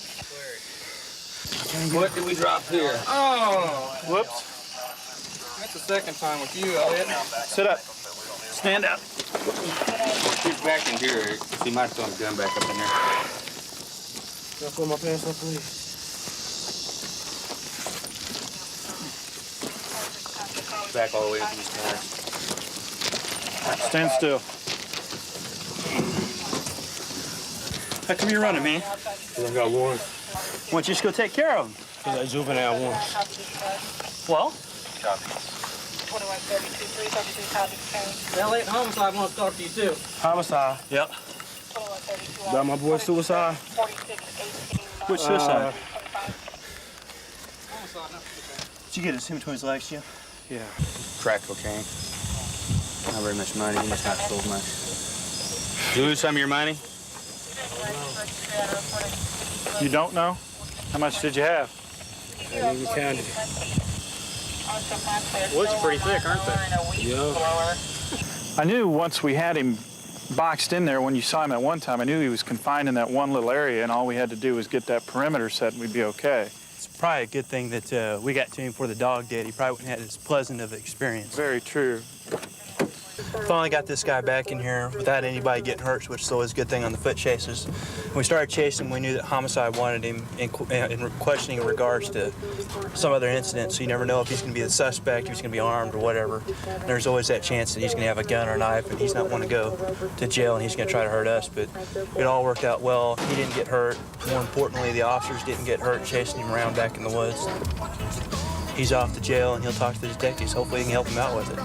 What did we drop here? Oh. Whoops. That's the second time with you, Elliot. Sit up. Stand up. He's back in here. He might throw his gun back up in there. Can I pull my pants up, please? Back all the way up to these tires. Stand still. How come you're running, man? Because I got warrants. Why don't you just go take care of him? Because I juvenile warrants. Well? Elliot, homicide wants to talk to you too. Homicide. Yep. Got my boy suicide. Which suicide? Did you get him between his legs, Jim? Yeah. Crack cocaine. Not very much money. He must not have sold much. Did you lose some of your money? You don't know? How much did you have? I didn't even count it. Woods are pretty thick, aren't they? Yeah. I knew once we had him boxed in there, when you saw him at one time, I knew he was confined in that one little area, and all we had to do was get that perimeter set and we'd be okay. It's probably a good thing that we got to him before the dog did. He probably wouldn't have had as pleasant of an experience. Very true. Finally got this guy back in here without anybody getting hurt, which is always a good thing on the foot chases. When we started chasing, we knew that homicide wanted him in questioning in regards to some other incident, so you never know if he's going to be the suspect, if he's going to be armed or whatever. And there's always that chance that he's going to have a gun or a knife and he's not want to go to jail and he's going to try to hurt us, but it all worked out well. He didn't get hurt. More importantly, the officers didn't get hurt chasing him around back in the woods. He's off to jail and he'll talk to the detectives. Hopefully he can help him out with it.